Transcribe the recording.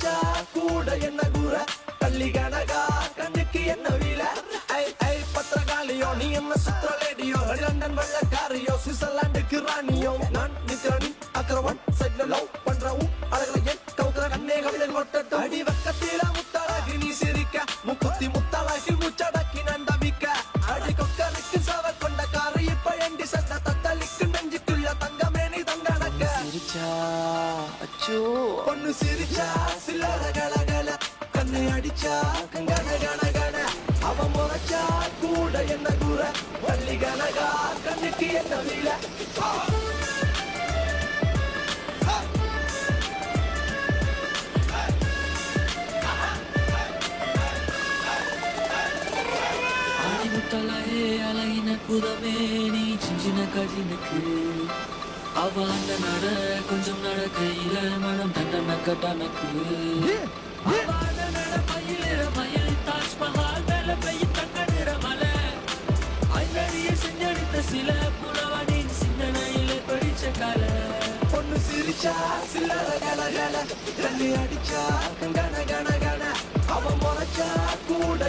முறைச்சா கூட என்ன கூற கள்ளி கனகா கண்ணுக்கு என்ன வீல ஐ ஐ பத்திரகாளியோ நீ என்ன சுத்திர லேடியோ லண்டன் வெள்ளக்காரியோ சுவிட்சர்லாந்துக்கு ராணியோ நான் நிக்கிறனி அக்கரவன் சைட்ல லவ் பண்றவும் அழகுல என் கவுக்குற கண்ணே கவிழன் கொட்டட்டும் அடி வக்கத்தில முத்தழகி நீ சிரிக்க முக்குத்தி முத்தழகில் முச்சடக்கி நண்டவிக்க அடி கொக்கனுக்கு சவ கொண்ட காரை இப்ப எண்டி சட்ட தத்தளிக்கு நெஞ்சுக்குள்ள தங்கமே நீ தங்கடக்க சிரிச்சா அச்சோ பொண்ணு சிரிச்சா சில்லற கலகல கண்ணை அடிச்சா கங்கன கன கன அவன் முறைச்சா கூட என்ன கூற பள்ளி கனகா கண்ணுக்கு என்ன வீல ஆடிமுத்தலையே அழகின புதமே நீ சின்ன கடினுக்கு அவ அந்த நட கொஞ்சம் நடக்கையில மனம் தண்டனக்க டனக்கு மயில் தாஜ்மஹால் மேல பெய்யும் தங்க நிற மலை ஐநடிய செஞ்சடித்த சில புலவனின் சிந்தனையில படிச்ச கலை பொண்ணு சிரிச்சா சில்லற கலகல கண்ணி அடிச்சா கங்கன கன கன அவன் முறைச்சா கூட